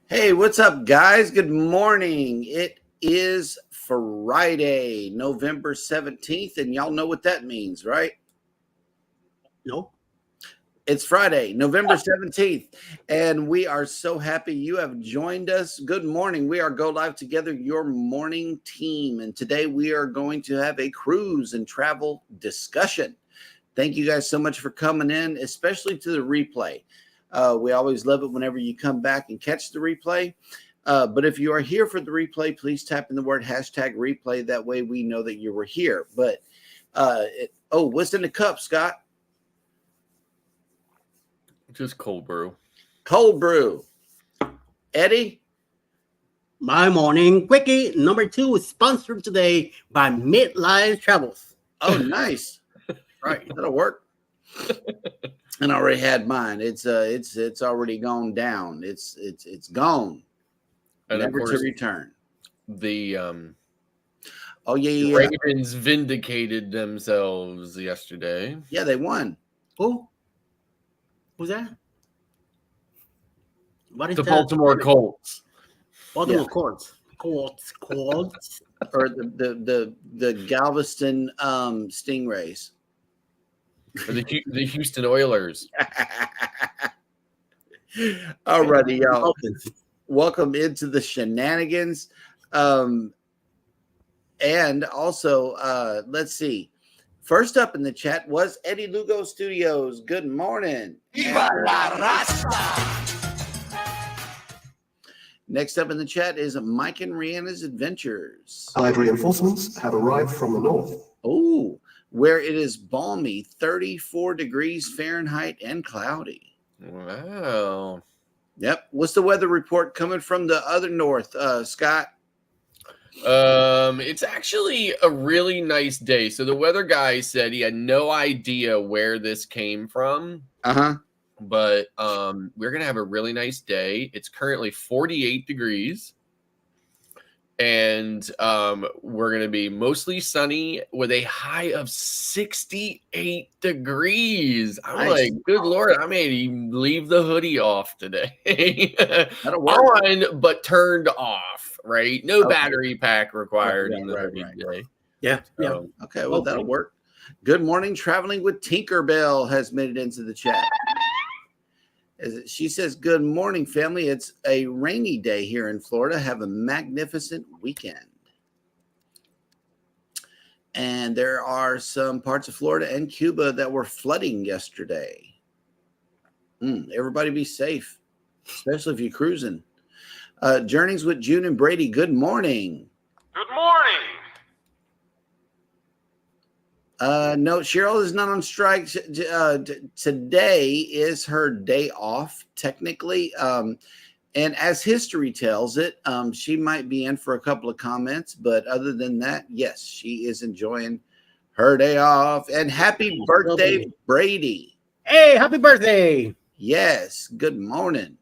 Hey, what's up, guys? Good morning. It is Friday, November 17th, and y'all know what that means, right? No. It's Friday, November 17th, and we are so happy you have joined us. Good morning. We are Go Live Together, your morning team, and today we are going to have a cruise and travel discussion. Thank you guys so much for coming in, especially to the replay. We always love it whenever you come back and catch the replay. But if you are here for the replay, please type in the word #replay. That way we know that you were here. But what's in the cup, Scott? Just cold brew. Cold brew. Eddie? My morning quickie number 2 is sponsored today by Midlife Travels. Oh, nice. Right, that'll work. And I already had mine. It's already gone down. It's gone. And Never of course, to return. The yeah. Ravens vindicated themselves yesterday. Yeah, they won. Who? Who's that? What is The that? Baltimore Colts. Baltimore Colts. Or the Galveston Stingrays. Or the Houston Oilers. Alrighty, y'all. Welcome into the shenanigans. And also, let's see. First up in the chat was Eddie Lugo Studios. Good morning. Viva la Rasta! Next up in the chat is Mike and J&S Adventures. Allied reinforcements have arrived from the north. Oh, where it is balmy, 34 degrees Fahrenheit and cloudy. Wow. Yep. What's the weather report coming from the other north, Scott? It's actually a really nice day. So the weather guy said he had no idea where this came from. Uh-huh. But we're gonna have a really nice day. It's currently 48 degrees. And we're going to be mostly sunny with a high of 68 degrees. I'm Nice. like, good Lord, I may even leave the hoodie off today. That'll work. On, but turned off, right? No Okay. battery pack required Right, in the right, hoodie right. today. Yeah. So, Okay, well, that'll work. Good morning. Traveling with Tinkerbell has made it into the chat. She says, good morning, family. It's a rainy day here in Florida. Have a magnificent weekend. And there are some parts of Florida and Cuba that were flooding yesterday. Everybody be safe, especially if you're cruising. Journeys with June and Brady. Good morning. Good morning. No, Cheryl is not on strike. Today is her day off, technically. And as history tells it, she might be in for a couple of comments. But other than that, yes, she is enjoying her day off. And happy birthday, Brady. Hey, happy birthday. Yes, good morning.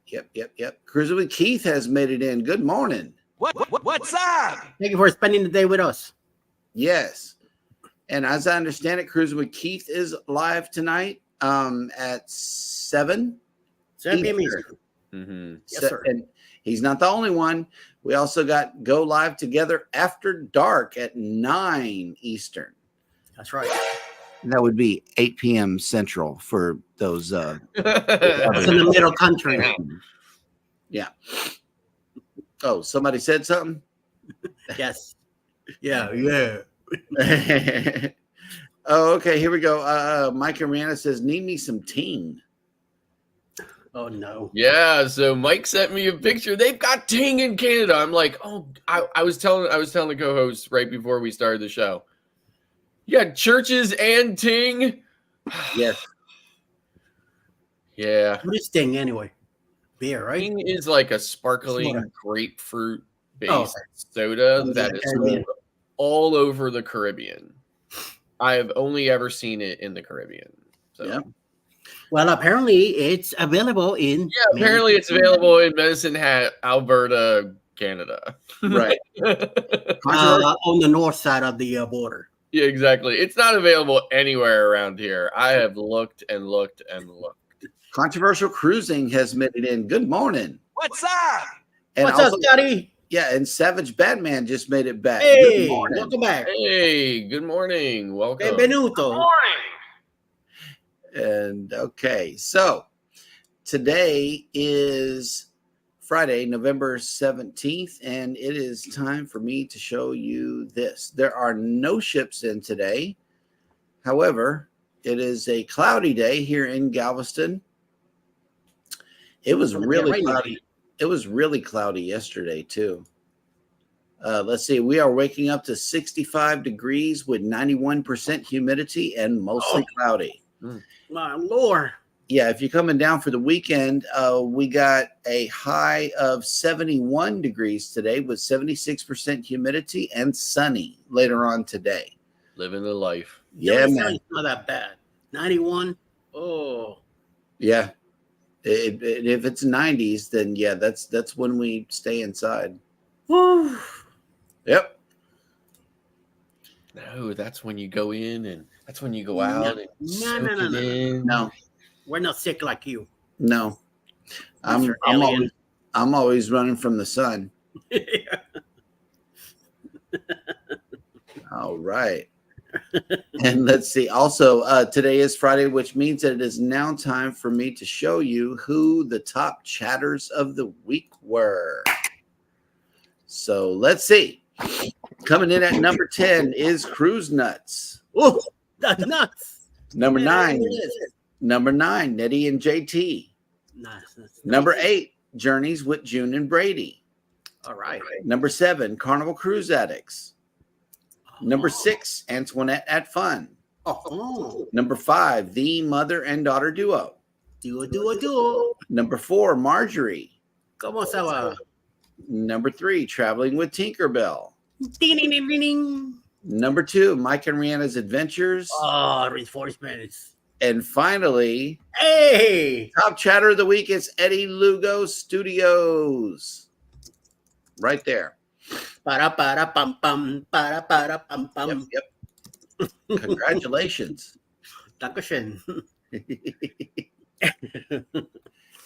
Yep. Cruising with Keith has made it in. Good morning. What's up? Thank you for spending the day with us. Yes. And as I understand it, Cruising with Keith is live tonight at 7 p.m. Eastern. mm-hmm. Yes, sir. And he's not the only one. We also got Go Live Together After Dark at 9 Eastern. That's right. That would be 8 p.m. Central for those. It's in the middle country. Yeah. Oh, somebody said something? Yes. Yeah. Oh, okay. Here we go. Mike Ariana says, need me some ting. Oh, no. Yeah, so Mike sent me a picture. They've got ting in Canada. I'm like, oh, I was telling the co-host right before we started the show. You got churches and ting. Yes. Yeah. What is Sting anyway? Beer, right? Ting is like a sparkling Soda. grapefruit-based soda that is sold all over the Caribbean. I have only ever seen it in the Caribbean. So. Yeah. Well, apparently it's available in. Yeah, apparently it's available in Medicine Hat, Alberta, Canada. Right. On the north side of the border. Yeah, exactly. It's not available anywhere around here. I have looked and looked and looked. Controversial Cruising has made it in. Good morning. What's up? And What's also, up, Scotty? yeah, and Savage Batman just made it back. Hey, Good morning. welcome back. Hey, good morning. Welcome. Benvenuto. Morning. And okay, so today is Friday, November 17th, and it is time for me to show you this. There are no ships in today. However, it is a cloudy day here in Galveston. It was really cloudy. It was really cloudy yesterday, too. Let's see. We are waking up to 65 degrees with 91% humidity and mostly cloudy. My Lord. Yeah, if you're coming down for the weekend, we got a high of 71 degrees today with 76% humidity and sunny later on today. Living the life. Yeah, man. It's not that bad. 91. Oh. Yeah. If it's 90s, then yeah, that's when we stay inside. Woo. Yep. No, that's when you go in and that's when you go out. And No. No. We're not sick like you. No. Mr. Alien. I'm always running from the sun. All right. And let's see. Also, today is Friday, which means that it is now time for me to show you who the top chatters of the week were. So let's see. Coming in at number 10 is Cruise Nuts. Oh, that's nuts. Number Yeah, 9. it is. Number 9, Nettie and JT. Nice. Number 8, Journeys with June and Brady. All right. Number 7, Carnival Cruise Addicts. Number 6, Antoinette at Fun. Oh. Number 5, The Mother and Daughter Duo. Duo. Number 4, Marjorie. ¿Cómo estaba? Number 3, Traveling with Tinkerbell. Ding. Number 2, Mike and Rihanna's Adventures. Oh, reinforcements. And finally, Hey. top chatter of the week is Eddie Lugo Studios. Right there. Para pam pam. Para pam pam. Yep. Congratulations. Dankeschön.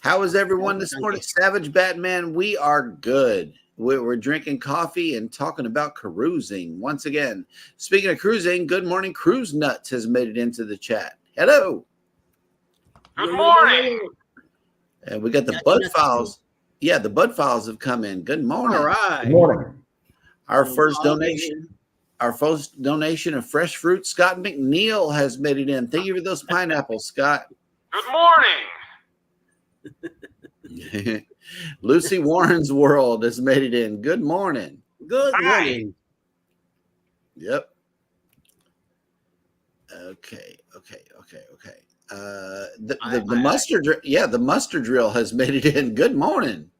How is everyone this morning? Savage Batman, we are good. We're drinking coffee and talking about cruising. Once again, speaking of cruising, good morning. Cruise Nuts has made it into the chat. Hello. Good morning. And we got the Bud Files. Yeah, the Bud Files have come in. Good morning. All right. Good morning. Our first donation of fresh fruit, Scott McNeil has made it in. Thank you for those pineapples, Scott. Good morning. Lucy Warren's World has made it in. Good morning. Good Hi. morning. Yep. Okay. The mustard, the mustard drill has made it in. Good morning.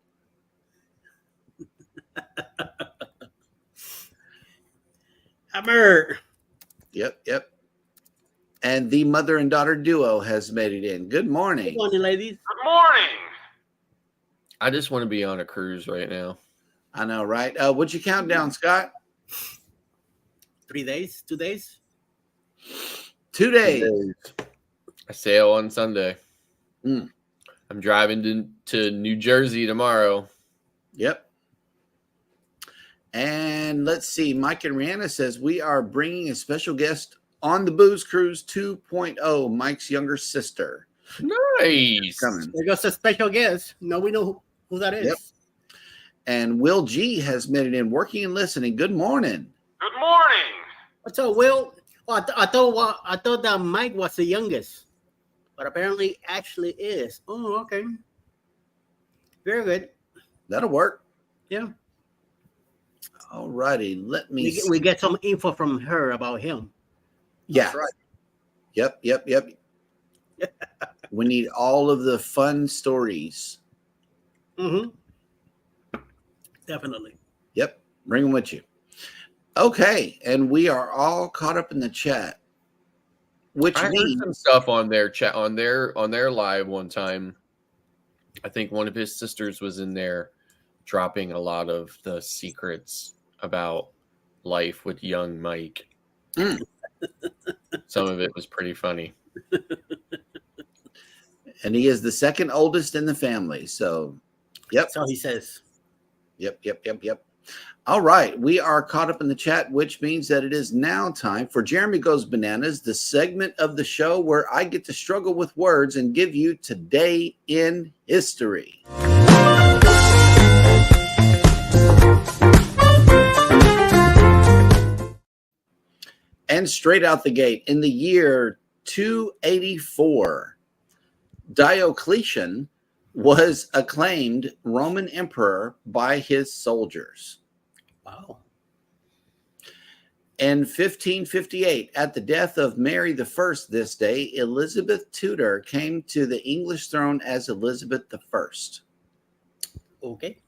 Hammer. Yep. And the Mother and Daughter Duo has made it in. Good morning. Good morning, ladies. Good morning. I just want to be on a cruise right now. I know, right? What'd you count down, Scott? 3 days? 2 days? 2 days. I sail on Sunday. Mm. I'm driving to New Jersey tomorrow. Yep. And let's see. Mike and Rihanna says we are bringing a special guest on the Booze Cruise 2.0, Mike's younger sister. Nice. Coming. There goes a special guest. Now we know who that is. Yep. And Will G has made it in. Working and listening. Good morning. Good morning. What's up, Will? Oh, I thought that Mike was the youngest, but apparently actually is. Oh, okay. Very good. That'll work. Yeah. All righty. Let me see. We get some info from her about him. Yeah. That's right. Yep. We need all of the fun stories. Mm-hmm. Definitely. Yep. Bring them with you. Okay. And we are all caught up in the chat. Which I heard means some stuff on their chat on their live one time. I think one of his sisters was in there dropping a lot of the secrets about life with young Mike. Mm. Some of it was pretty funny. And he is the second oldest in the family. So, yep. That's all he says. Yep. All right. We are caught up in the chat, which means that it is now time for Jeremy Goes Bananas, the segment of the show where I get to struggle with words and give you Today in History. And straight out the gate, in the year 284, Diocletian was acclaimed Roman emperor by his soldiers. Wow. In 1558, at the death of Mary I this day, Elizabeth Tudor came to the English throne as Elizabeth I. Okay.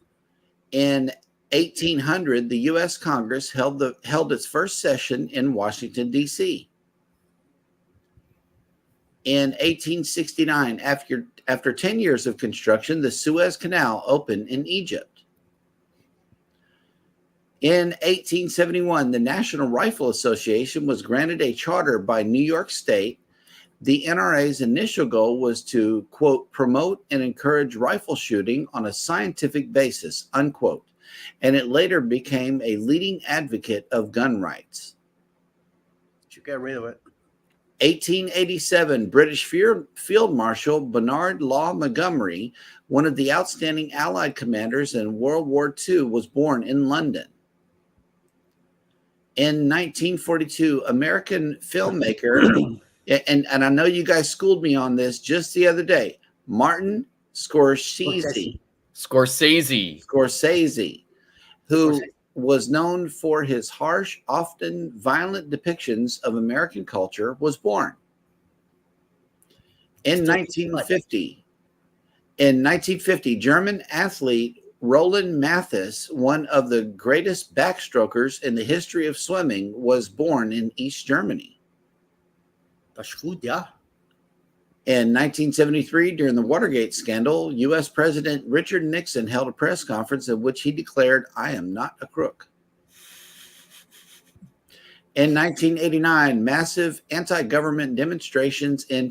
In 1800, the U.S. Congress held its first session in Washington, D.C. In 1869, after 10 years of construction, the Suez Canal opened in Egypt. In 1871, the National Rifle Association was granted a charter by New York State. The NRA's initial goal was to, quote, promote and encourage rifle shooting on a scientific basis, unquote, and it later became a leading advocate of gun rights. You got rid of it. 1887, British Field Marshal Bernard Law Montgomery, one of the outstanding Allied commanders in World War II, was born in London. In 1942, American filmmaker, and I know you guys schooled me on this just the other day, Martin Scorsese, who was known for his harsh, often violent depictions of American culture, was born. In 1950, German athlete Roland Matthes, one of the greatest backstrokers in the history of swimming, was born in East Germany. That's good, yeah. In 1973, during the Watergate scandal, U.S. President Richard Nixon held a press conference in which he declared, "I am not a crook." In 1989, massive anti-government demonstrations in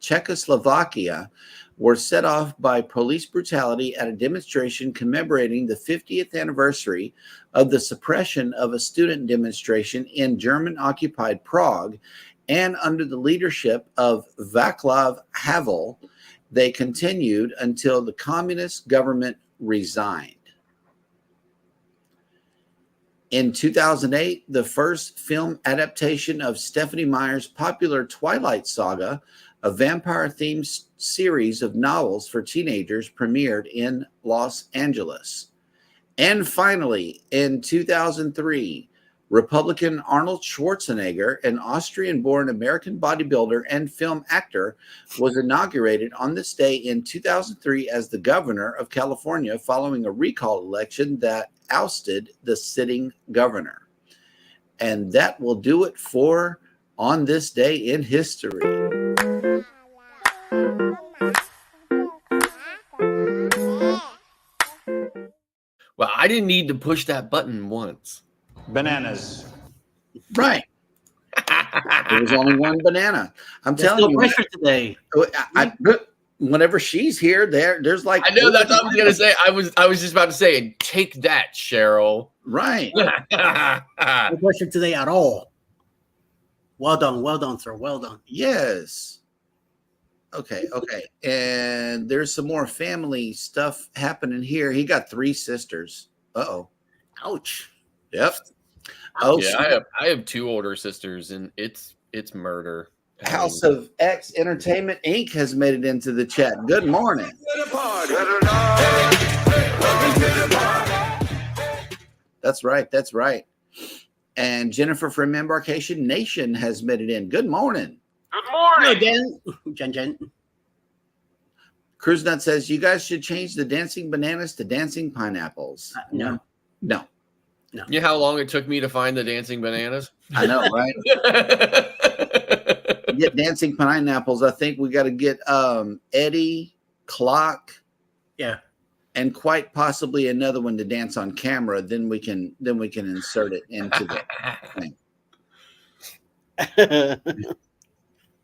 Czechoslovakia were set off by police brutality at a demonstration commemorating the 50th anniversary of the suppression of a student demonstration in German-occupied Prague. And under the leadership of Václav Havel, they continued until the communist government resigned. In 2008, the first film adaptation of Stephenie Meyer's popular Twilight Saga, a vampire-themed series of novels for teenagers, premiered in Los Angeles. And finally, in 2003, Republican Arnold Schwarzenegger, an Austrian-born American bodybuilder and film actor, was inaugurated on this day in 2003 as the governor of California following a recall election that ousted the sitting governor. And that will do it for On This Day in History. Well, I didn't need to push that button once. Bananas. Right. There was only one banana. I'm There's telling no you. pressure today. Whenever she's here, there's like I know that's what I was gonna say. I was just about to say, take that, Cheryl. Right. No pressure today at all. Well done, sir. Well done. Yes. Okay. And there's some more family stuff happening here. He got 3 sisters. Uh-oh. Ouch. Yep. Oh, Yeah, I have 2 older sisters, and it's murder. House of X Entertainment Inc. has made it into the chat. Good morning. That's right. And Jennifer from Embarkation Nation has made it in. Good morning. Good morning. Again, Jen. Cruise Nut says you guys should change the dancing bananas to dancing pineapples. No. No. You know how long it took me to find the dancing bananas? I know, right? Get dancing pineapples. I think we got to get Eddie, Clock, Yeah. and quite possibly another one to dance on camera. Then we can insert it into the thing.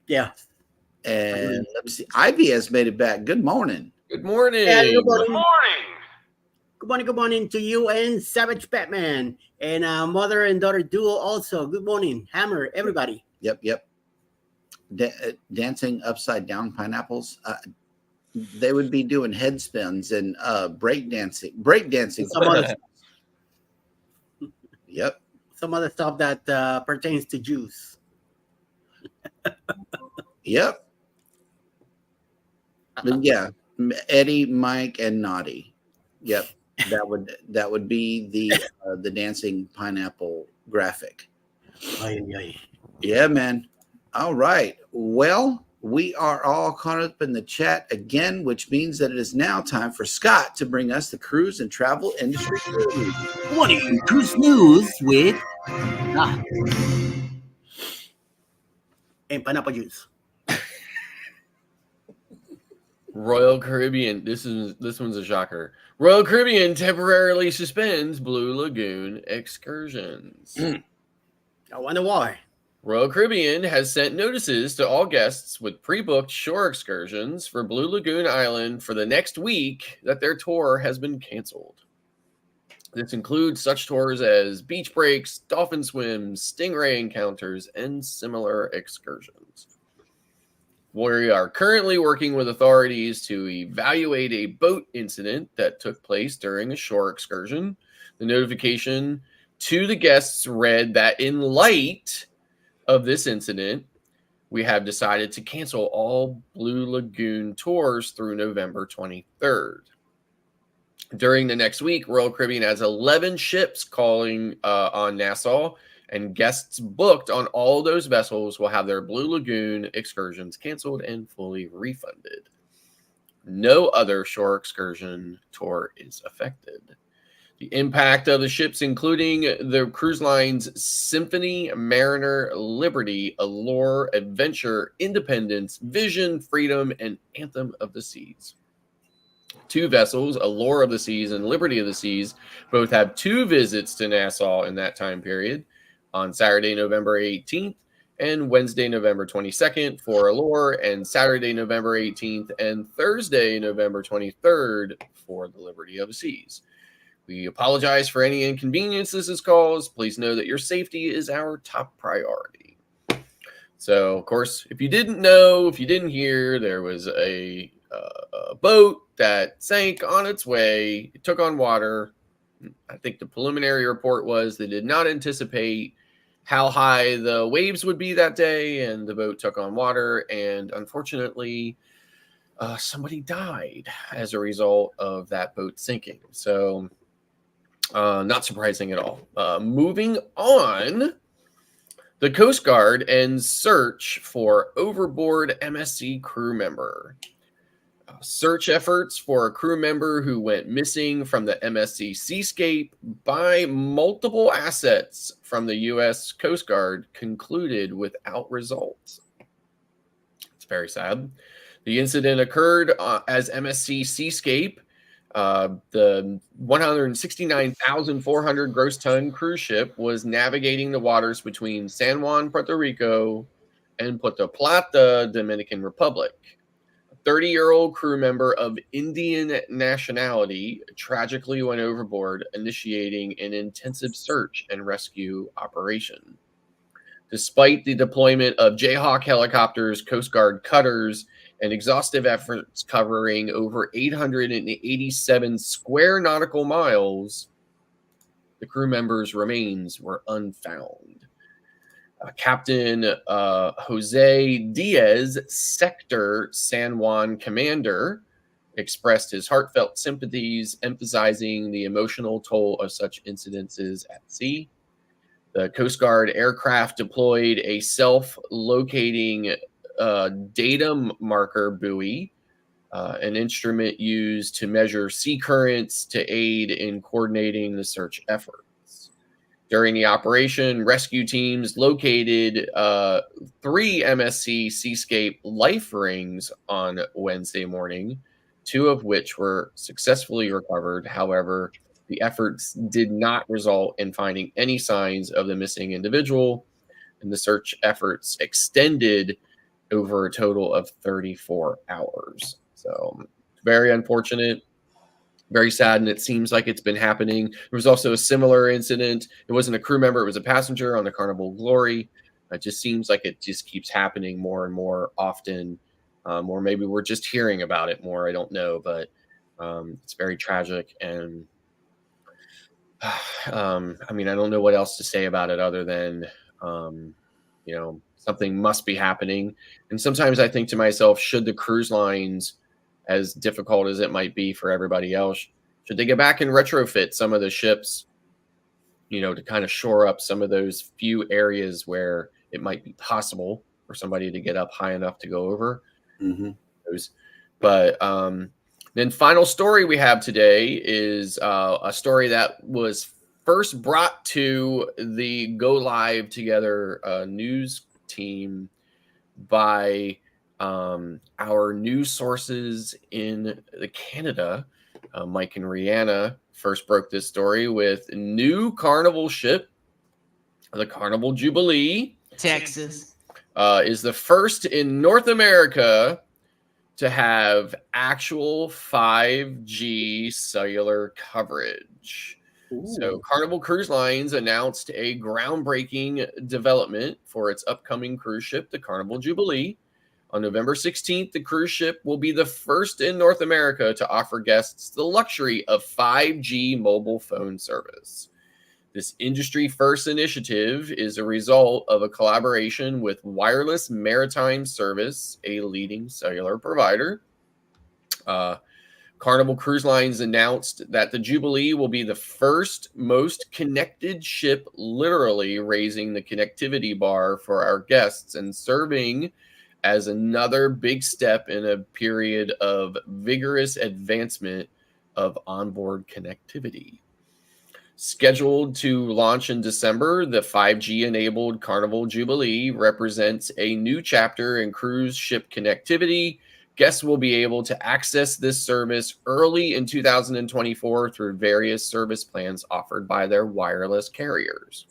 Yeah. And let me see. Ivy has made it back. Good morning. Good morning. Yeah, good Good morning. morning. Good morning to you and Savage Batman and mother and daughter duo also. Good morning, Hammer, everybody. Yep. Dancing upside down pineapples. They would be doing head spins and break dancing. Some other Yep. some other stuff that pertains to Jews. Yep. But yeah, Eddie, Mike, and Naughty. Yep. That would be the dancing pineapple graphic. Ay, ay. Yeah, man. All right. Well, we are all caught up in the chat again, which means that it is now time for Scott to bring us the cruise and travel industry news. Good morning, Cruise News with Scott and pineapple juice. Royal Caribbean. This one's a shocker. Royal Caribbean temporarily suspends Blue Lagoon excursions. I wonder why. Royal Caribbean has sent notices to all guests with pre-booked shore excursions for Blue Lagoon Island for the next week that their tour has been canceled. This includes such tours as beach breaks, dolphin swims, stingray encounters, and similar excursions. We are currently working with authorities to evaluate a boat incident that took place during a shore excursion. The notification to the guests read that in light of this incident, we have decided to cancel all Blue Lagoon tours through November 23rd. During the next week, Royal Caribbean has 11 ships calling on Nassau, and guests booked on all those vessels will have their Blue Lagoon excursions canceled and fully refunded. No other shore excursion tour is affected. The impact of the ships, including the cruise lines Symphony, Mariner, Liberty, Allure, Adventure, Independence, Vision, Freedom, and Anthem of the Seas. Two vessels, Allure of the Seas and Liberty of the Seas, both have 2 visits to Nassau in that time period, on Saturday, November 18th, and Wednesday, November 22nd for Allure, and Saturday, November 18th, and Thursday, November 23rd for the Liberty of the Seas. We apologize for any inconvenience this has caused. Please know that your safety is our top priority. So, of course, if you didn't know, if you didn't hear, there was a boat that sank on its way. It took on water. I think the preliminary report was they did not anticipate how high the waves would be that day, and the boat took on water, and unfortunately, somebody died as a result of that boat sinking. So, not surprising at all. Moving on, the Coast Guard ends search for overboard MSC crew member. Search efforts for a crew member who went missing from the MSC Seascape by multiple assets from the U.S. Coast Guard concluded without results. It's very sad. The incident occurred as MSC Seascape, the 169,400 gross ton cruise ship, was navigating the waters between San Juan, Puerto Rico, and Puerto Plata, Dominican Republic. 30-year-old crew member of Indian nationality tragically went overboard, initiating an intensive search and rescue operation. Despite the deployment of Jayhawk helicopters, Coast Guard cutters, and exhaustive efforts covering over 887 square nautical miles, the crew members' remains were unfound. Captain Jose Diaz, Sector San Juan commander, expressed his heartfelt sympathies, emphasizing the emotional toll of such incidences at sea. The Coast Guard aircraft deployed a self-locating datum marker buoy, an instrument used to measure sea currents to aid in coordinating the search efforts. During the operation, rescue teams located 3 MSC Seascape life rings on Wednesday morning, 2 of which were successfully recovered. However, the efforts did not result in finding any signs of the missing individual, and the search efforts extended over a total of 34 hours. So very unfortunate, very sad, and it seems like it's been happening. There was also a similar incident. It wasn't a crew member, it was a passenger on the Carnival Glory. It just seems like it just keeps happening more and more often, or maybe we're just hearing about it more. I don't know, but it's very tragic. And I mean, I don't know what else to say about it other than, something must be happening. And sometimes I think to myself, should the cruise lines, as difficult as it might be for everybody else, should they get back and retrofit some of the ships, to kind of shore up some of those few areas where it might be possible for somebody to get up high enough to go over those. But then final story we have today is a story that was first brought to the Go Live Together news team by our news sources in Canada. Mike and Rihanna first broke this story with new Carnival ship, the Carnival Jubilee, Texas, is the first in North America to have actual 5G cellular coverage. Ooh. So Carnival Cruise Lines announced a groundbreaking development for its upcoming cruise ship, the Carnival Jubilee. On November 16th, the cruise ship will be the first in North America to offer guests the luxury of 5G mobile phone service. This industry-first initiative is a result of a collaboration with Wireless Maritime Service, a leading cellular provider. Carnival Cruise Lines announced that the Jubilee will be the first most connected ship, literally raising the connectivity bar for our guests and serving as another big step in a period of vigorous advancement of onboard connectivity. Scheduled to launch in December, the 5G-enabled Carnival Jubilee represents a new chapter in cruise ship connectivity. Guests will be able to access this service early in 2024 through various service plans offered by their wireless carriers.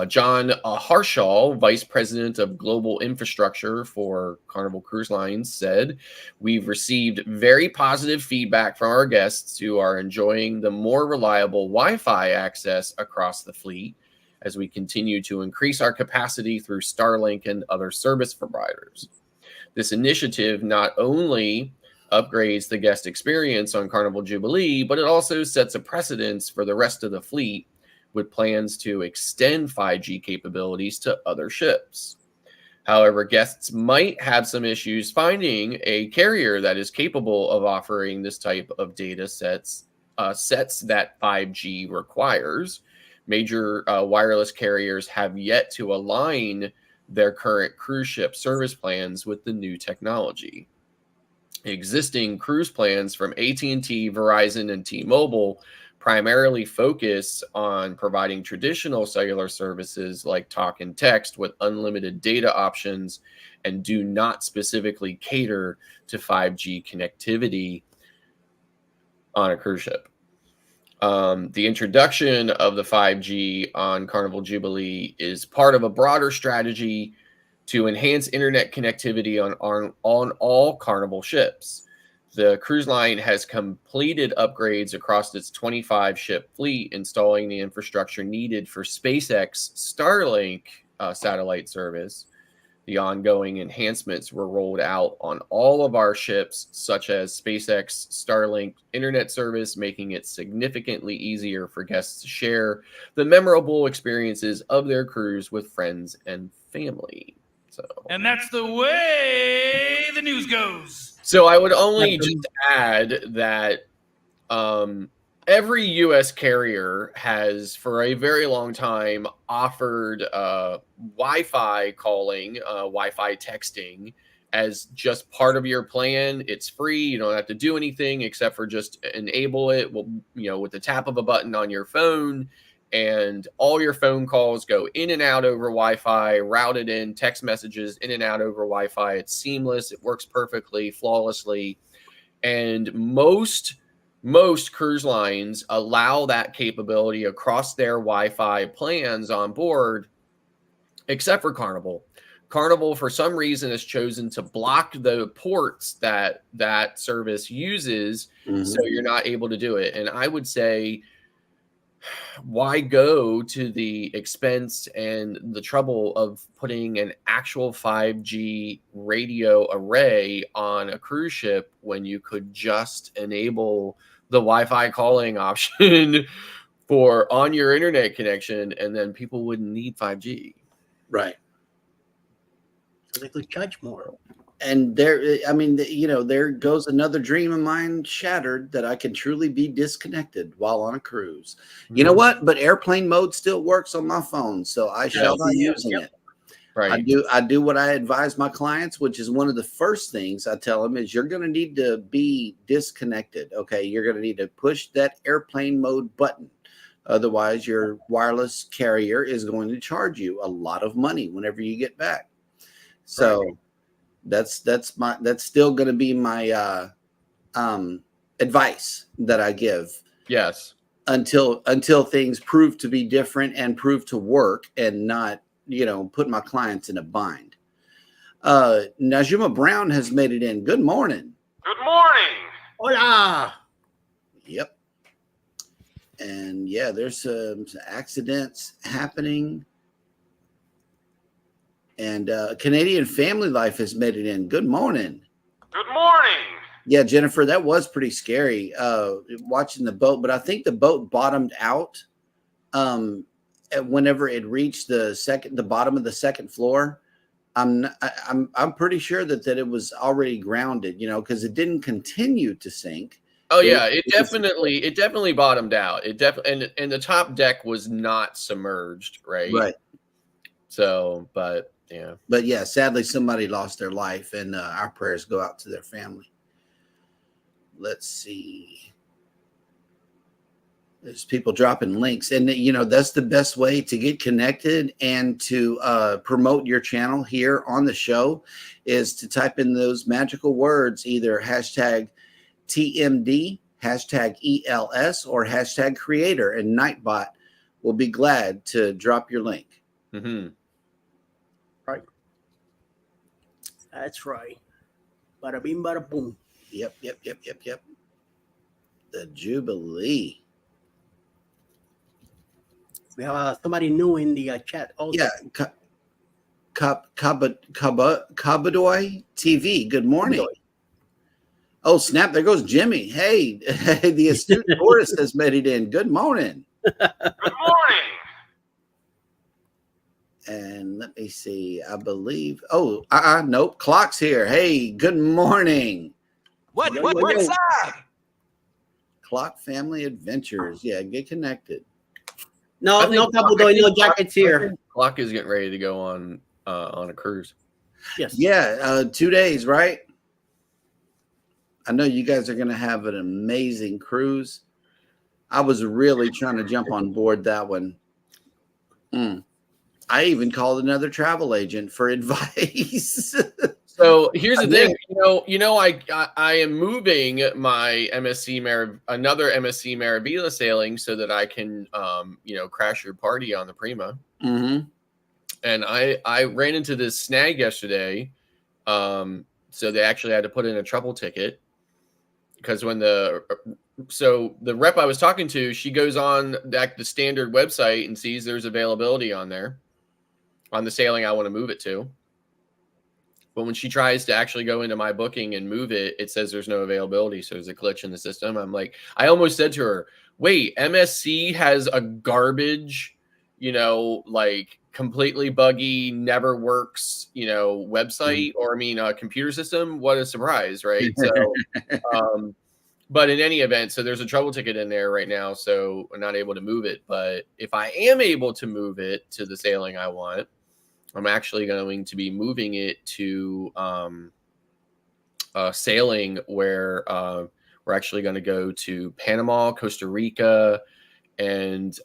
John Harshall, Vice President of Global Infrastructure for Carnival Cruise Lines, said, "We've received very positive feedback from our guests who are enjoying the more reliable Wi-Fi access across the fleet as we continue to increase our capacity through Starlink and other service providers. This initiative not only upgrades the guest experience on Carnival Jubilee, but it also sets a precedence for the rest of the fleet, with plans to extend 5G capabilities to other ships. However, guests might have some issues finding a carrier that is capable of offering this type of data sets that 5G requires. Major wireless carriers have yet to align their current cruise ship service plans with the new technology. Existing cruise plans from AT&T, Verizon, and T-Mobile primarily focus on providing traditional cellular services like talk and text with unlimited data options and do not specifically cater to 5G connectivity on a cruise ship. The introduction of the 5G on Carnival Jubilee is part of a broader strategy to enhance internet connectivity on all Carnival ships. The cruise line has completed upgrades across its 25-ship fleet, installing the infrastructure needed for SpaceX Starlink satellite service. The ongoing enhancements were rolled out on all of our ships, such as SpaceX Starlink internet service, making it significantly easier for guests to share the memorable experiences of their cruise with friends and family. and that's the way the news goes. So I would only just add that every U.S. carrier has, for a very long time, offered Wi-Fi calling, Wi-Fi texting as just part of your plan. It's free. You don't have to do anything except for just enable it. Well, with the tap of a button on your phone, and all your phone calls go in and out over Wi-Fi, routed in, text messages in and out over Wi-Fi. It's seamless. It works perfectly, flawlessly. And most cruise lines allow that capability across their Wi-Fi plans on board, except for Carnival. Carnival, for some reason, has chosen to block the ports that that service uses, so you're not able to do it. And I would say, why go to the expense and the trouble of putting an actual 5G radio array on a cruise ship when you could just enable the Wi-Fi calling option for on your internet connection, and then people wouldn't need 5G. Right. So they could charge more. And there, I mean, there goes another dream of mine shattered, that I can truly be disconnected while on a cruise. You know what? But airplane mode still works on my phone, so I shall be using it. Right. I do what I advise my clients, which is one of the first things I tell them is you're going to need to be disconnected. Okay, you're going to need to push that airplane mode button. Otherwise, your wireless carrier is going to charge you a lot of money whenever you get back. So. Right. That's still going to be my advice that I give. Yes. Until things prove to be different and prove to work and not, put my clients in a bind. Najuma Brown has made it in. Good morning. Good morning. Hola. Yep. And yeah, there's some accidents happening. And Canadian Family Life has made it in. Good morning. Good morning. Yeah, Jennifer, that was pretty scary watching the boat, but I think the boat bottomed out whenever it reached the bottom of the second floor. I'm pretty sure that it was already grounded, because it didn't continue to sink. Oh yeah, it definitely bottomed out. And the top deck was not submerged, right? Right. So, but yeah, sadly somebody lost their life, and our prayers go out to their family. Let's see. There's people dropping links, and that's the best way to get connected and to promote your channel here on the show, is to type in those magical words, either hashtag TMD, hashtag ELS, or hashtag creator, and Nightbot will be glad to drop your link. Mm-hmm. Right. That's right. Bada bing, bada boom. Yep. The Jubilee. We have somebody new in the chat. Also. Yeah. Kabadoy TV. Good morning. Kabadoy. Oh, snap. There goes Jimmy. Hey, the astute tourist has made it in. Good morning. Good morning. And let me see. I believe. Oh, nope. Clock's here. Hey, good morning. What's up? Clock Family Adventures. Yeah, get connected. No Kabadoy, no jackets here. Clock is getting ready to go on a cruise. Yes. Yeah, 2 days, right? I know you guys are going to have an amazing cruise. I was really trying to jump on board that one. I even called another travel agent for advice. So here's the thing, I am moving my another MSC Maravilla sailing so that I can, crash your party on the Prima. Mm-hmm. And I ran into this snag yesterday. So they actually had to put in a trouble ticket, because when the rep I was talking to, she goes on the standard website and sees there's availability on there on the sailing I want to move it to. But when she tries to actually go into my booking and move it, it says there's no availability. So there's a glitch in the system. I'm like, I almost said to her, wait, MSC has a garbage, completely buggy, never works, website, or computer system. What a surprise, right? So, but in any event, so there's a trouble ticket in there right now, so I'm not able to move it. But if I am able to move it to the sailing I want, I'm actually going to be moving it to sailing where we're actually going to go to Panama, Costa Rica, and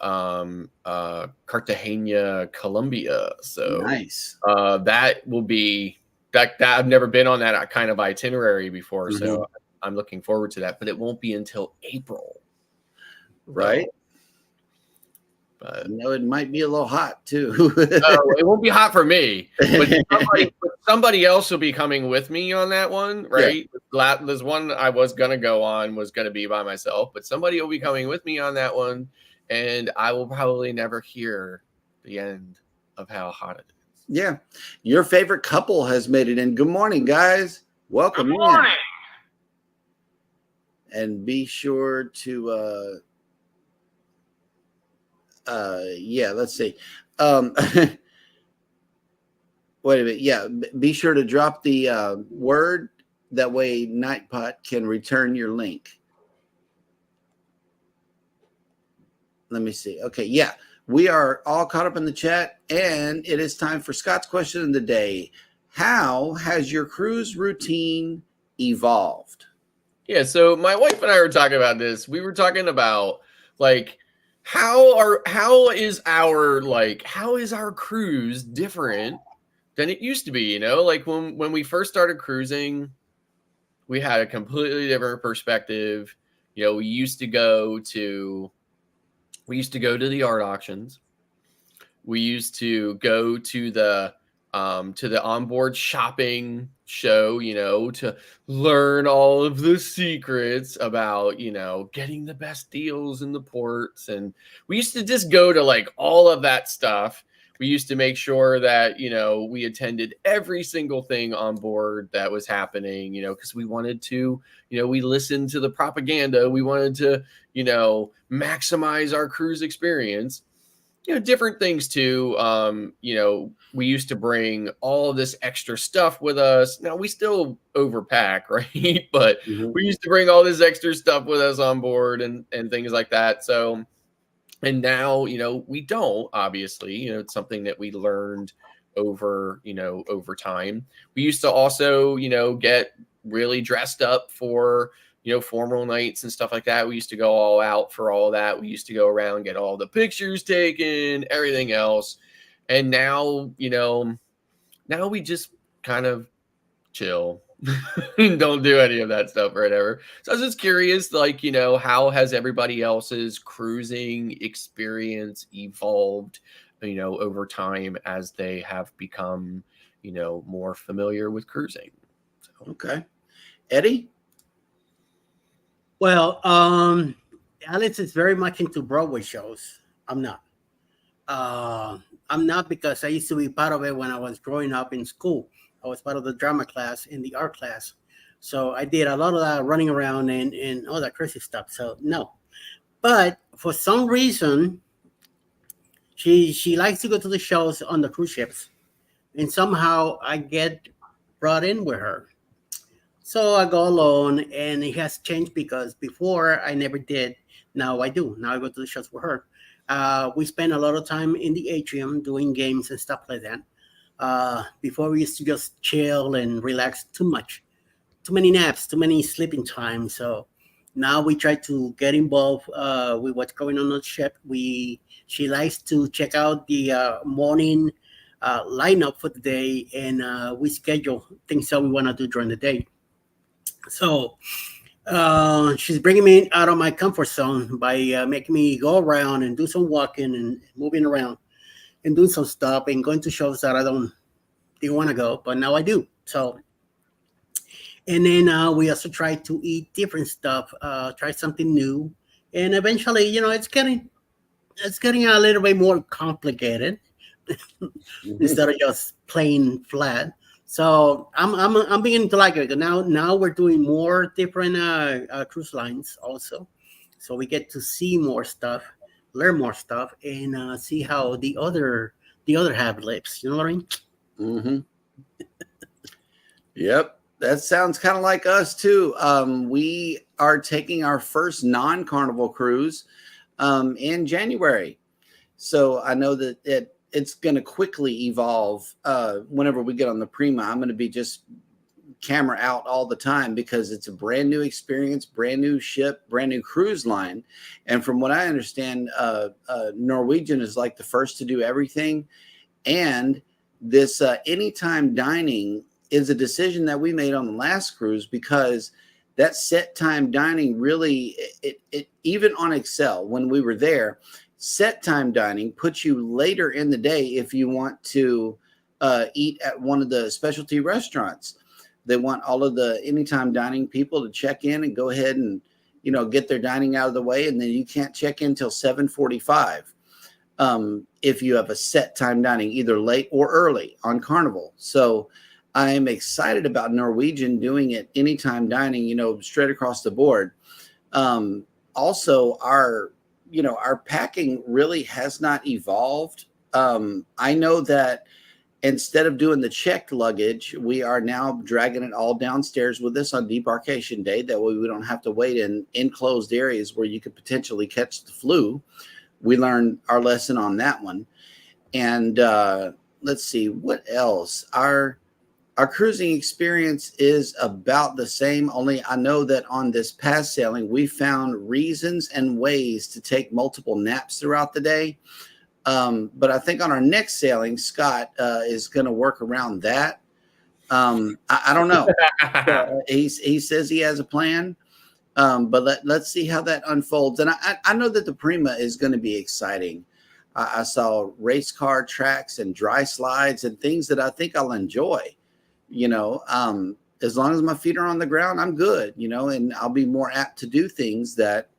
Cartagena, Colombia. So nice. That will be that I've never been on that kind of itinerary before. Mm-hmm. So I'm looking forward to that, but it won't be until April. Right. But it might be a little hot too. it won't be hot for me, but somebody else will be coming with me on that one, right? Yeah. There's one I was going to go on, was going to be by myself, but somebody will be coming with me on that one, and I will probably never hear the end of how hot it is. Yeah. Your favorite couple has made it in. Good morning, guys. Welcome Good morning. in. And be sure to let's see. Wait a minute. Yeah, be sure to drop the word. That way Nightpot can return your link. Let me see. Okay, yeah. We are all caught up in the chat, and it is time for Scott's question of the day. How has your cruise routine evolved? Yeah, so my wife and I were talking about this. We were talking about like how is our cruise different than it used to be, you know? Like when we first started cruising, we had a completely different perspective. You know, we used to go to the art auctions. We used to go to the onboard shopping show, you know, to learn all of the secrets about, you know, getting the best deals in the ports. And we used to just go to like all of that stuff. We used to make sure that, you know, we attended every single thing on board that was happening, you know, because we wanted to, you know, we listened to the propaganda. We wanted to, you know, maximize our cruise experience. You know, different things too. You know, we used to bring all of this extra stuff with us. Now we still overpack, right? But we used to bring all this extra stuff with us on board and things like that. So, and now, you know, we don't, obviously, you know, it's something that we learned over time. We used to also, you know, get really dressed up for, you know, formal nights and stuff like that. We used to go all out for all that. We used to go around, get all the pictures taken, everything else. And now, you know, now we just kind of chill and don't do any of that stuff or whatever. So I was just curious, like, you know, how has everybody else's cruising experience evolved, you know, over time as they have become, you know, more familiar with cruising? So. Okay. Eddie? Well, Alex is very much into Broadway shows. I'm not. I'm not, because I used to be part of it when I was growing up in school. I was part of the drama class in the art class. So I did a lot of that running around and all that crazy stuff. So no. But for some reason, she likes to go to the shows on the cruise ships. And somehow I get brought in with her. So I go alone, and it has changed because before I never did. Now I do. Now I go to the shows with her. We spend a lot of time in the atrium doing games and stuff like that. Before we used to just chill and relax too much. Too many naps, too many sleeping time. So now we try to get involved with what's going on the ship. She likes to check out the morning lineup for the day, and we schedule things that we want to do during the day. So she's bringing me out of my comfort zone by making me go around and do some walking and moving around and doing some stuff and going to shows that I didn't want to go, but now I do. So, and then we also try to eat different stuff, try something new, and eventually, you know, it's getting a little bit more complicated instead of just plain flat. So I'm beginning to like it. Now we're doing more different cruise lines also, so we get to see more stuff, learn more stuff, and see how the other half lives. You know what I mean? Mm-hmm. Yep, that sounds kind of like us too. We are taking our first non-Carnival cruise in January, so I know that it's going to quickly evolve. Whenever we get on the Prima, I'm going to be just camera out all the time because it's a brand new experience, brand new ship, brand new cruise line. And from what I understand, Norwegian is like the first to do everything. And this anytime dining is a decision that we made on the last cruise, because that set time dining really, it even on Excel when we were there, Set time dining puts you later in the day if you want to eat at one of the specialty restaurants. They want all of the anytime dining people to check in and go ahead and, get their dining out of the way, and then you can't check in till 7:45. If you have a set time dining, either late or early on Carnival. So I am excited about Norwegian doing it anytime dining, straight across the board. Also, our packing really has not evolved. I know that instead of doing the checked luggage, we are now dragging it all downstairs with us on debarkation day. That way we don't have to wait in enclosed areas where you could potentially catch the flu. We learned our lesson on that one. And let's see, what else? Our cruising experience is about the same, only I know that on this past sailing, we found reasons and ways to take multiple naps throughout the day. But I think on our next sailing, Scott is going to work around that. I don't know. He says he has a plan, but let's see how that unfolds. And I know that the Prima is going to be exciting. I saw race car tracks and dry slides and things that I think I'll enjoy. As long as my feet are on the ground, I'm good. And I'll be more apt to do things that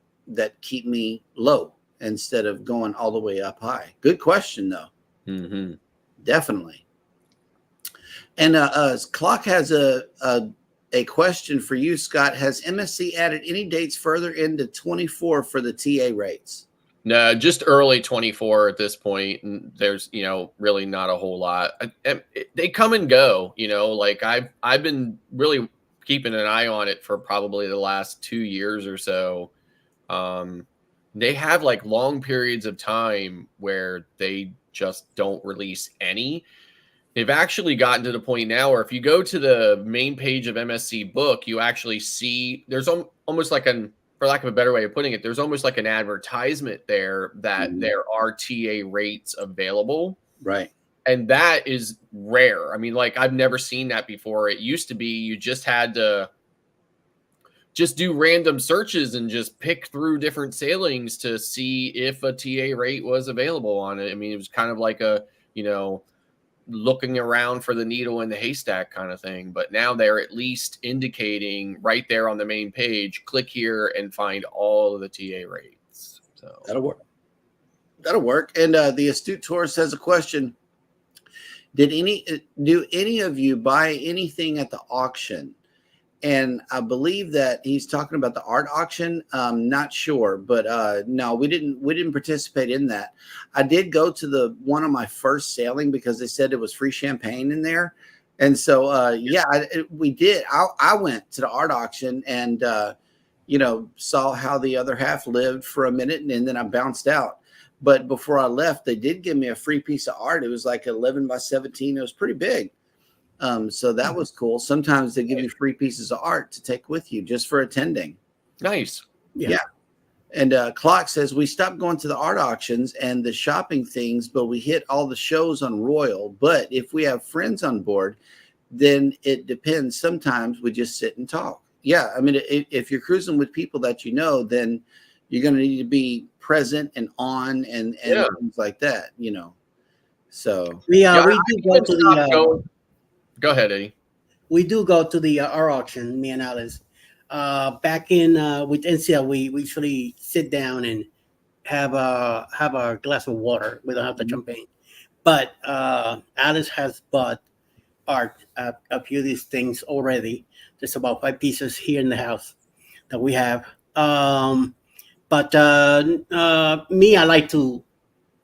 keep me low instead of going all the way up high. Good question, though. Mm-hmm. Definitely. And Clock has a question for you, Scott. Has MSC added any dates further into 24 for the TA rates? No, just early 24 at this point. And there's, really not a whole lot. They come and go, like I've been really keeping an eye on it for probably the last 2 years or so. They have like long periods of time where they just don't release any. They've actually gotten to the point now where if you go to the main page of MSC book, you actually see there's almost like for lack of a better way of putting it, there's almost like an advertisement there that there are TA rates available. Right. And that is rare. I mean, like I've never seen that before. It used to be you just had to just do random searches and just pick through different sailings to see if a TA rate was available on it. I mean, it was kind of like a, looking around for the needle in the haystack kind of thing. But now they're at least indicating right there on the main page, click here and find all of the TA rates. So that'll work. And the Astute Tourist has a question. Do any of you buy anything at the auction? And I believe that he's talking about the art auction. Not sure, but no, we didn't participate in that. I did go to the one on my first sailing because they said it was free champagne in there, and so we did. I went to the art auction and saw how the other half lived for a minute, and then I bounced out. But before I left, they did give me a free piece of art. It was like 11 by 17. It was pretty big. So that was cool. Sometimes they give you free pieces of art to take with you just for attending. nice. Yeah. And Clock says we stopped going to the art auctions and the shopping things, but we hit all the shows on Royal. But if we have friends on board, then it depends. Sometimes we just sit and talk. Yeah. I mean, if you're cruising with people that then you're going to need to be present and on and things like that, So we do go to the. Go ahead, Eddie. We do go to the our auction, me and Alice. Back in with NCL, we usually sit down and have a glass of water. We don't have the champagne, but Alice has bought art a few of these things already. There's about 5 pieces here in the house that we have. But me, I like to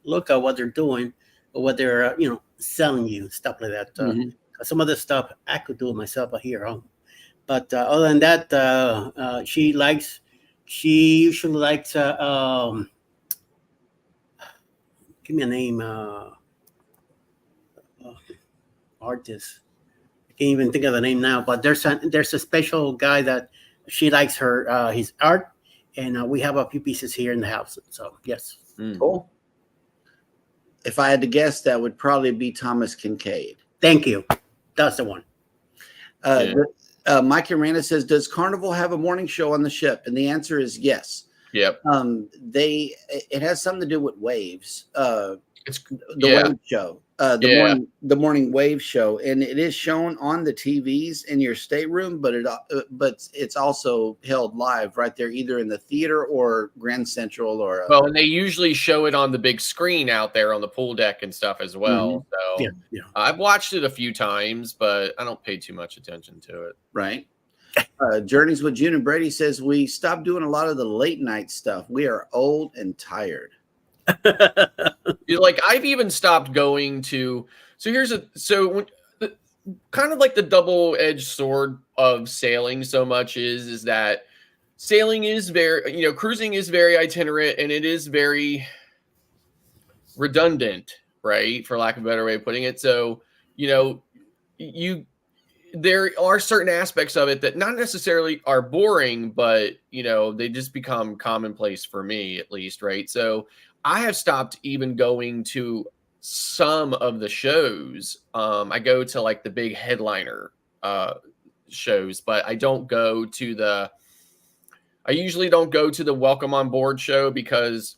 look at what they're doing or what they're selling you, stuff like that. Some of the stuff I could do it myself here home. But other than that, she usually likes, give me a name, artist. I can't even think of the name now, but there's a special guy that she likes his art, and we have a few pieces here in the house. So yes. Cool. If I had to guess, that would probably be Thomas Kincaid. Thank you. That's the one. Mike Arana says, does Carnival have a morning show on the ship? And the answer is yes. Yep. It has something to do with waves. It's Wave show, Yeah. the morning wave show, and it is shown on the TVs in your stateroom, but it's also held live right there, either in the theater or Grand Central or. Well, and they usually show it on the big screen out there on the pool deck and stuff as well. So Yeah. I've watched it a few times, but I don't pay too much attention to it. Right. Journeys with June and Brady says we stopped doing a lot of the late night stuff. We are old and tired. Like I've even stopped going to. Kind of like the double-edged sword of sailing so much is that sailing is very, cruising is very itinerant and it is very redundant, right? For lack of a better way of putting it. So, there are certain aspects of it that not necessarily are boring, but they just become commonplace for me at least, right? So I have stopped even going to some of the shows. I go to like the big headliner shows, but I usually don't go to the welcome on board show because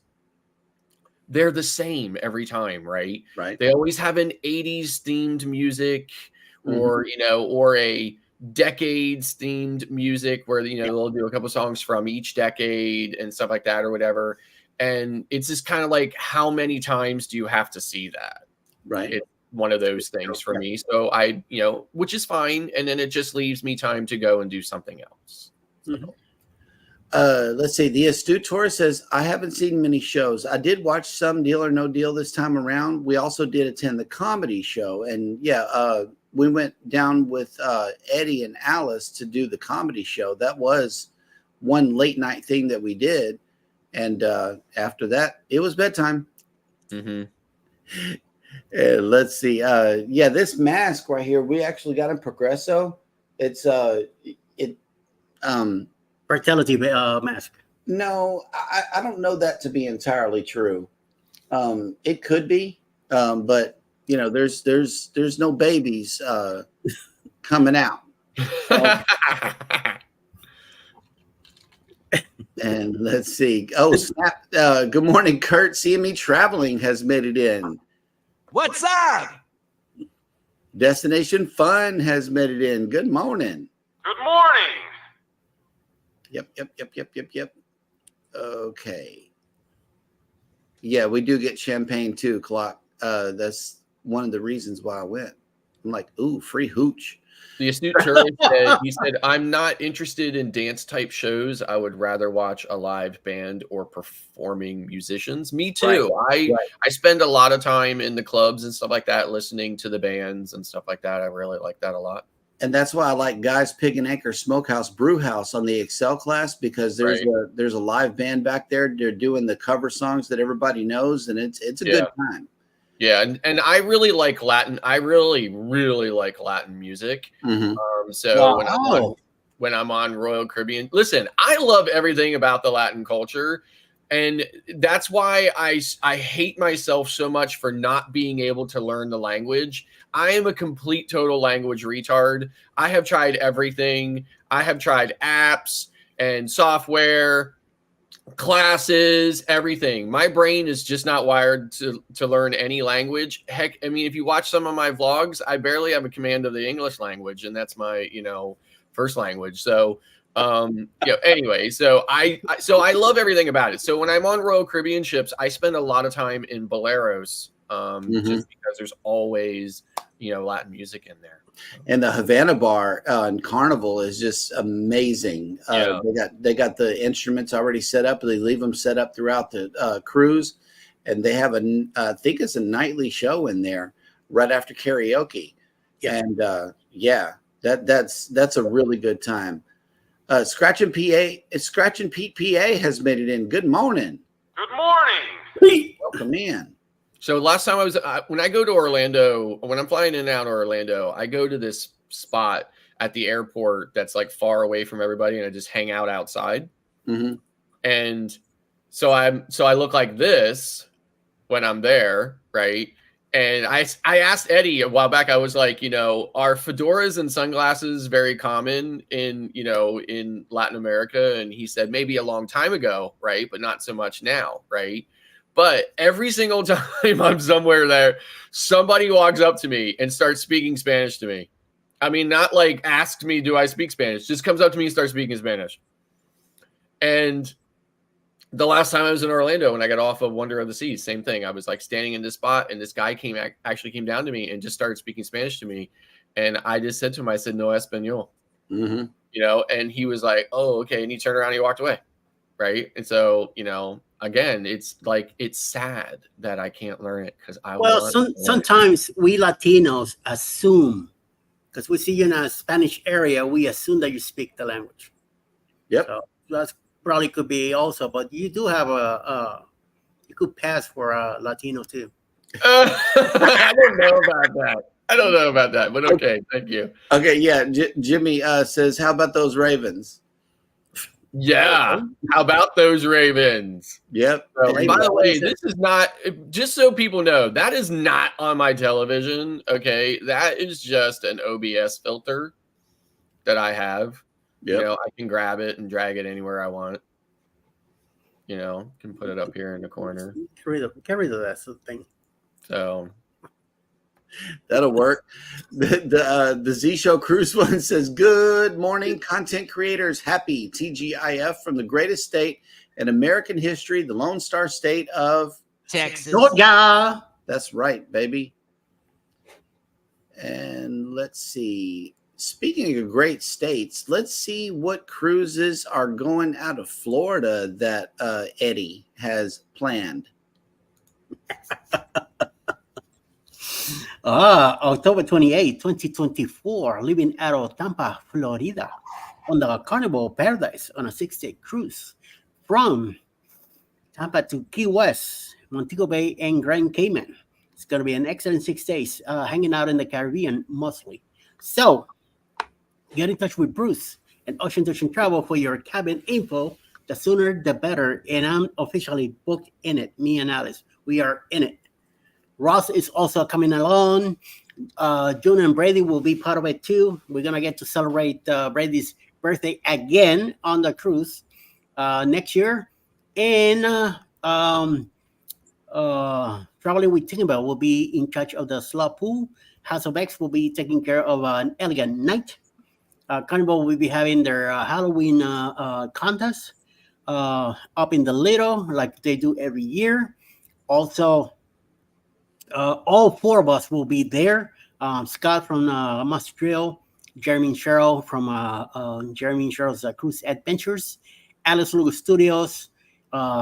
they're the same every time, right? Right. They always have an 80s themed music or a decades themed music where they'll do a couple songs from each decade and stuff like that or whatever. And it's just kind of like, how many times do you have to see that? Right. It's one of those things for me. So which is fine. And then it just leaves me time to go and do something else. Let's see. The Astute Tourist says, I haven't seen many shows. I did watch some Deal or No Deal this time around. We also did attend the comedy show. And we went down with Eddie and Alice to do the comedy show. That was one late night thing that we did. And after that, it was bedtime. Mm-hmm. Let's see. This mask right here, we actually got in Progresso. It's fertility mask. No, I don't know that to be entirely true. It could be, but there's no babies coming out. And let's see. Oh, snap. Good morning, Kurt. Seeing Me Traveling has made it in. What's up? Destination Fun has made it in. Good morning. Good morning. Yep. Okay. Yeah, we do get champagne too, Clock. That's one of the reasons why I went. I'm like, ooh, free hooch. The Astute Tourist said, I'm not interested in dance type shows. I would rather watch a live band or performing musicians. Me too. Right. I spend a lot of time in the clubs and stuff like that, listening to the bands and stuff like that. I really like that a lot. And that's why I like Guys Pig and Anchor Smokehouse Brew House on the Excel class, because there's a live band back there. They're doing the cover songs that everybody knows, and it's a good time. Yeah, and I really like Latin. I really, really like Latin music. Mm-hmm. When I'm on Royal Caribbean, listen, I love everything about the Latin culture, and that's why I hate myself so much for not being able to learn the language. I am a complete total language retard. I have tried everything. I have tried apps and software, classes, everything. My brain is just not wired to learn any language. Heck, I mean, if you watch some of my vlogs, I barely have a command of the English language, and that's my first language. So anyway, so I love everything about it. So when I'm on Royal Caribbean ships, I spend a lot of time in boleros, just because there's always Latin music in there. And the Havana bar and Carnival is just amazing. They got the instruments already set up. They leave them set up throughout the cruise, and they have I think it's a nightly show in there right after karaoke. Yeah. And that's a really good time. Scratch and Pete PA has made it in. Good morning. Good morning. Welcome in. So last time when I go to Orlando, when I'm flying in and out of Orlando, I go to this spot at the airport that's like far away from everybody, and I just hang out outside. Mm-hmm. And so I look like this when I'm there, right? And I asked Eddie a while back, I was like, are fedoras and sunglasses very common in Latin America? And he said maybe a long time ago, right? But not so much now, right? But every single time I'm somewhere there, somebody walks up to me and starts speaking Spanish to me. I mean, not like asked me, do I speak Spanish? Just comes up to me and starts speaking Spanish. And the last time I was in Orlando, when I got off of Wonder of the Seas, same thing. I was like standing in this spot, and this guy actually came down to me and just started speaking Spanish to me. And I just said to him, I said, no español, and he was like, oh, okay. And he turned around and he walked away. Right. And so, again, it's like, it's sad that I can't learn it because sometimes we Latinos assume, because we see you in a Spanish area, we assume that you speak the language. Yep. So that's probably could be also, but you do have you could pass for a Latino too. I don't know about that, but okay, thank you. Okay, yeah. Jimmy says, how about those Ravens? Yeah, how about those Ravens? Yep. So, by the way, this is not, just so people know, that is not on my television, okay? That is just an OBS filter that I have. Yep. I can grab it and drag it anywhere I want. Can put it up here in the corner. Carry the rest of the thing. So that'll work. The Z Show Cruise one says, good morning, content creators. Happy TGIF from the greatest state in American history, the Lone Star State of Texas. Georgia. That's right, baby. And let's see. Speaking of great states, let's see what cruises are going out of Florida that Eddie has planned. October 28, 2024, leaving out of Tampa, Florida, on the Carnival Paradise on a 6-day cruise from Tampa to Key West, Montego Bay, and Grand Cayman. It's going to be an excellent 6 days, hanging out in the Caribbean mostly. So, get in touch with Bruce and Ocean to Ocean Travel for your cabin info. The sooner, the better. And I'm officially booked in it. Me and Alice, we are in it. Ross is also coming along. June and Brady will be part of it too. We're going to get to celebrate Brady's birthday again on the cruise next year. And Traveling with Tinkerbell will be in charge of the slot pool. House of X will be taking care of an elegant night. Carnival will be having their Halloween contest up in the Lido, like they do every year. Also, all four of us will be there. Scott from Montreal, Jeremy and Cheryl from Jeremy and Cheryl's Cruise Adventures, Alice Lugo Studios,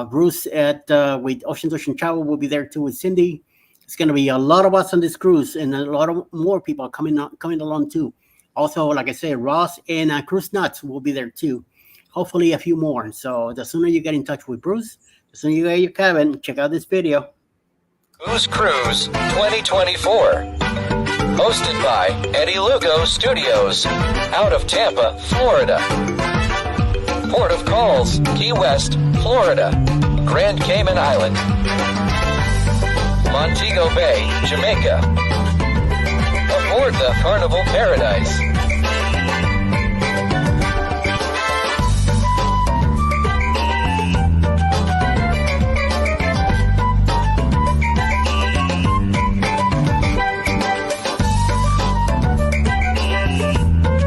Bruce with Ocean to Ocean Travel will be there too with Cindy. It's going to be a lot of us on this cruise, and a lot of more people coming along too. Also, like I said, Ross and Cruise Nuts will be there too. Hopefully a few more. So the sooner you get in touch with Bruce, the sooner you get your cabin, check out this video. Who's Cruise 2024. Hosted by Eddie Lugo Studios. Out of Tampa, Florida. Port of Calls, Key West, Florida. Grand Cayman Island. Montego Bay, Jamaica. Aboard the Carnival Paradise.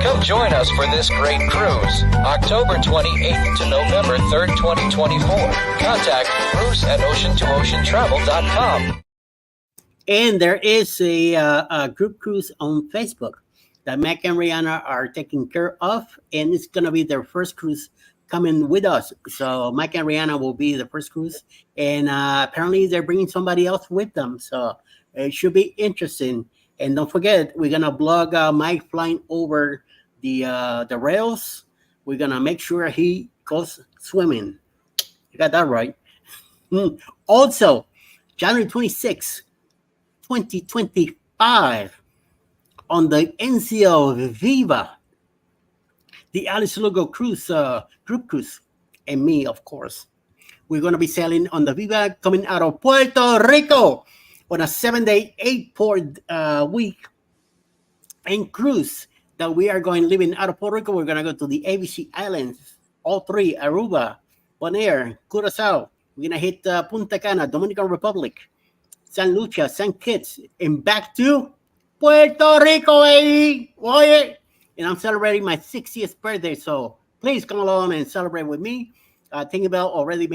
Come join us for this great cruise, October 28th to November 3rd, 2024. Contact Bruce at ocean2oceantravel.com. And there is a group cruise on Facebook that Mac and Rihanna are taking care of, and it's going to be their first cruise coming with us. So Mac and Rihanna will be the first cruise, and apparently they're bringing somebody else with them. So it should be interesting. And don't forget, we're going to blog Mike flying over the rails. We're going to make sure he goes swimming. You got that right. Also, January 26th, 2025, on the NCO Viva, the Alice Lugo Cruise, group cruise, and me, of course. We're going to be sailing on the Viva coming out of Puerto Rico. on a 7-day, 8-port week and cruise that we are going living out of Puerto Rico. We're going to go to the ABC Islands, all three: Aruba, Bonaire, Curacao. We're going to hit Punta Cana, Dominican Republic, San Lucia, St. Kitts, and back to Puerto Rico, baby. Oye. And I'm celebrating my 60th birthday, so please come along and celebrate with me. Tinkerbell already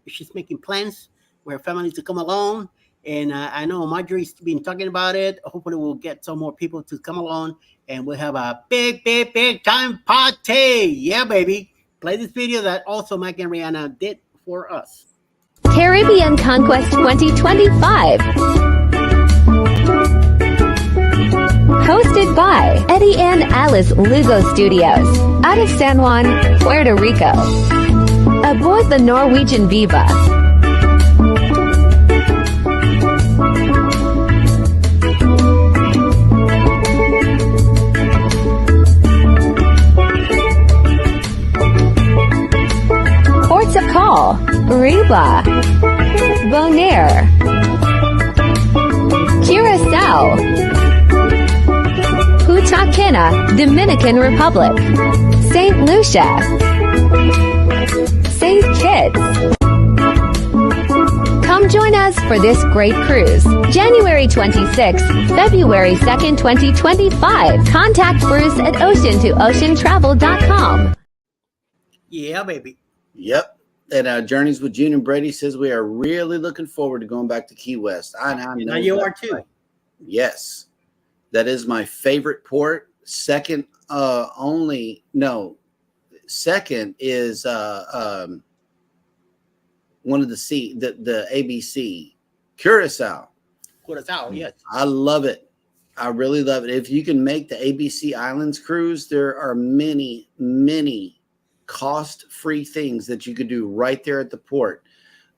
she's making plans with her family to come along. And I know Marjorie's been talking about it. Hopefully we'll get some more people to come along and we'll have a big, big, big time party. Yeah, baby. Play this video that also Mike and Rihanna did for us. Caribbean Conquest 2025. Hosted by Eddie and Alice Lugo Studios, out of San Juan, Puerto Rico. Aboard the Norwegian Viva. Ports of call: Aruba, Bonaire, Curacao, Punta Cana, Dominican Republic, St. Lucia, St. Kitts. Come join us for this great cruise. January 26th, February 2nd, 2025. Contact Bruce at ocean2oceantravel.com. Yeah, baby. Yep. And Journeys with June and Brady says we are really looking forward to going back to Key West. I know Now you are too. Right. Yes. That is my favorite port. Second second is one of the ABC, Curacao. Curacao, yes. I love it. I really love it. If you can make the ABC Islands cruise, there are many, many cost-free things that you could do right there at the port.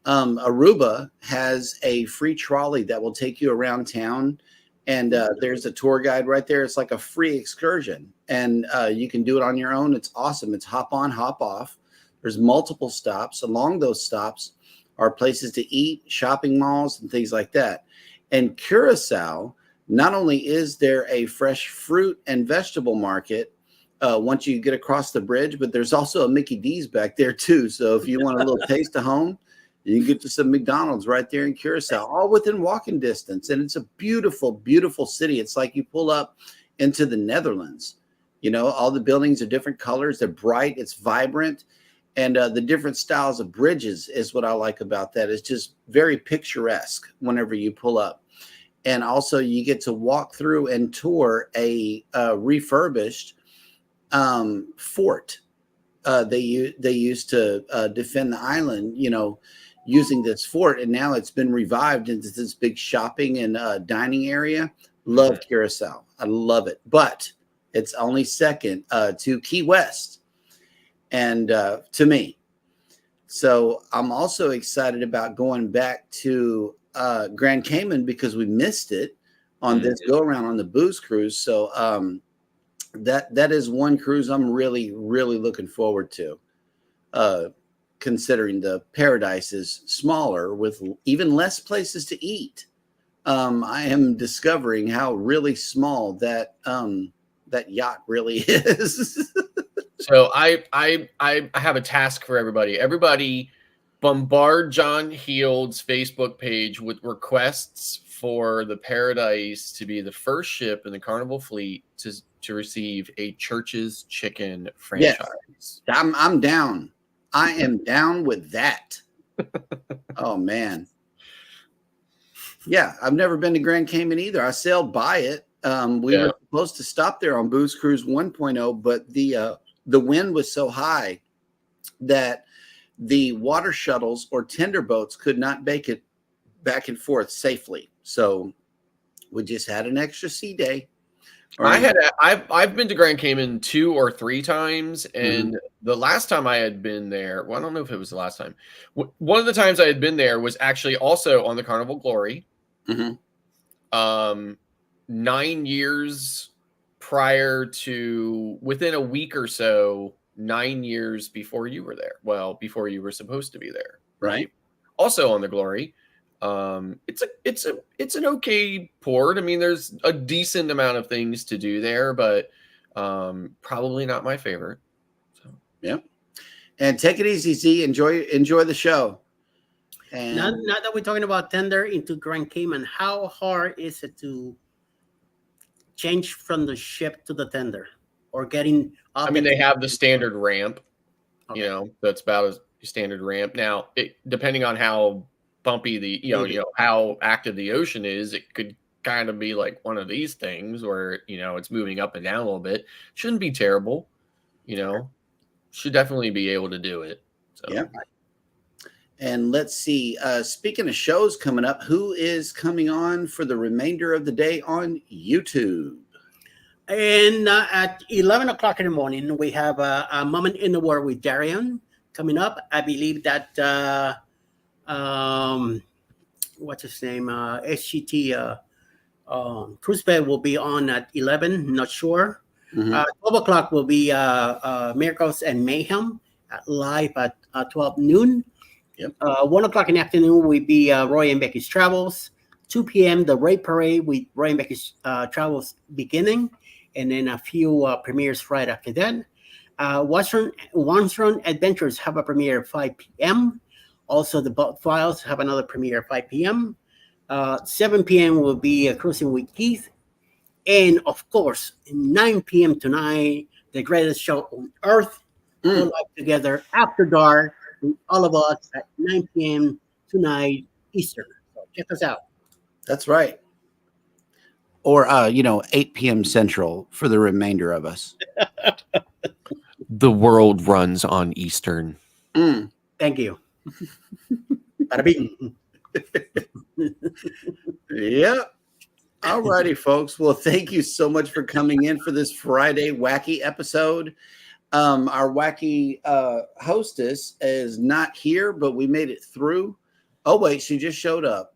Aruba has a free trolley that will take you around town, and there's a tour guide right there. It's like a free excursion, and you can do it on your own. It's awesome. It's hop on, hop off. There's multiple stops. Along those stops are places to eat, shopping malls, and things like that. And Curacao, not only is there a fresh fruit and vegetable market once you get across the bridge, but there's also a Mickey D's back there too. So if you want a little taste of home, you can get to some McDonald's right there in Curacao, all within walking distance. And it's a beautiful, beautiful city. It's like you pull up into the Netherlands. You know, all the buildings are different colors. They're bright. It's vibrant. And the different styles of bridges is what I like about that. It's just very picturesque whenever you pull up. And also you get to walk through and tour a refurbished fort. They used to defend the island, you know, using this fort. And now it's been revived into this big shopping and dining area. Love Curacao. I love it. But it's only second to Key West. And to me. So I'm also excited about going back to Grand Cayman because we missed it on this go around on the booze cruise. So that is one cruise I'm really, really looking forward to. Considering the Paradise is smaller with even less places to eat. I am discovering how really small that yacht really is. So I have a task for everybody. Everybody bombard John Heald's Facebook page with requests for the Paradise to be the first ship in the Carnival fleet to receive a Church's Chicken franchise. Yes. I'm down. I am down with that. Oh man. Yeah, I've never been to Grand Cayman either. I sailed by it. We were supposed to stop there on Booze Cruise 1.0, but the wind was so high that the water shuttles or tender boats could not make it back and forth safely. So we just had an extra sea day. I've been to Grand Cayman 2 or 3 times, and the last time I had been there, well, I don't know if it was the last time. One of the times I had been there was actually also on the Carnival Glory. 9 years prior to, within a week or so, 9 years before you were there. Well, before you were supposed to be there, right? Also on the Glory. It's an okay port. I mean, there's a decent amount of things to do there, but probably not my favorite. So yeah. And take it easy, Z. Enjoy the show. And now that we're talking about tender into Grand Cayman, how hard is it to change from the ship to the tender, or getting off? I mean, they have the standard ramp. Okay. You know, that's about a standard ramp. Now, depending on how bumpy the how active the ocean is, it could kind of be like one of these things where it's moving up and down a little bit. Shouldn't be terrible. Should definitely be able to do it. So. Yeah. And let's see. Speaking of shows coming up, who is coming on for the remainder of the day on YouTube? And at 11 o'clock in the morning, we have a Moment in the War with Darian coming up. I believe that, what's his name? SGT Cruise Bed will be on at 11, not sure. 12 o'clock will be Miracles and Mayhem live at 12 noon. Yep. 1 o'clock in the afternoon will be Roy and Becky's Travels. 2 p.m. the Raid Parade with Roy and Becky's Travels beginning, and then a few premieres right after that. J&S Adventures have a premiere at 5 p.m. Also, the Boat Files have another premiere at 5 p.m. 7 p.m. will be Cruising with Keith. And, of course, 9 p.m. tonight, the greatest show on Earth, all live together after dark with all of us at 9 p.m. tonight Eastern. So check us out. That's right. Or, 8 p.m. Central for the remainder of us. The world runs on Eastern. Thank you. Bada bing. Yep. All righty, folks. Well, thank you so much for coming in for this Friday wacky episode. Our wacky hostess is not here, but we made it through. Oh, wait, she just showed up.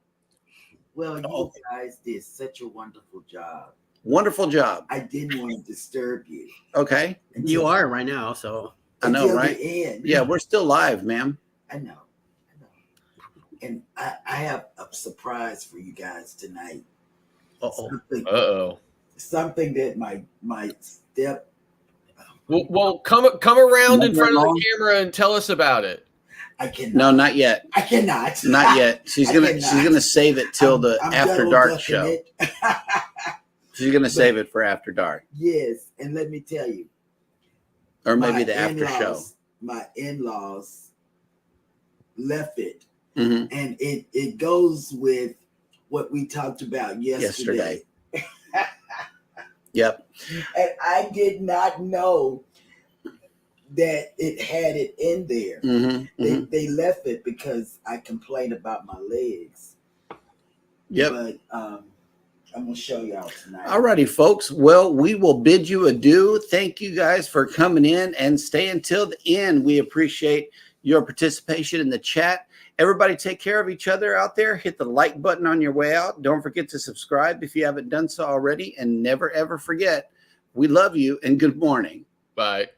Well, you guys did such a wonderful job. Wonderful job. I didn't want to disturb you. Okay. You are right now, so. I know, right? The end. Yeah, we're still live, ma'am. I know. And I have a surprise for you guys tonight. Something that my step. Well, come around in front of the camera and tell us about it. I cannot. No, not yet. I cannot. Not yet. She's gonna save it till the after dark show. She's gonna save it for after dark. Yes, and let me tell you. Or maybe the after show. My in-laws left it. Mm-hmm. And it goes with what we talked about yesterday. Yep. And I did not know that it had it in there. They left it because I complained about my legs. Yep. But I'm going to show y'all tonight. All righty, folks. Well, we will bid you adieu. Thank you guys for coming in and stay until the end. We appreciate your participation in the chat. Everybody take care of each other out there. Hit the like button on your way out. Don't forget to subscribe if you haven't done so already. And never, ever forget, we love you and good morning. Bye.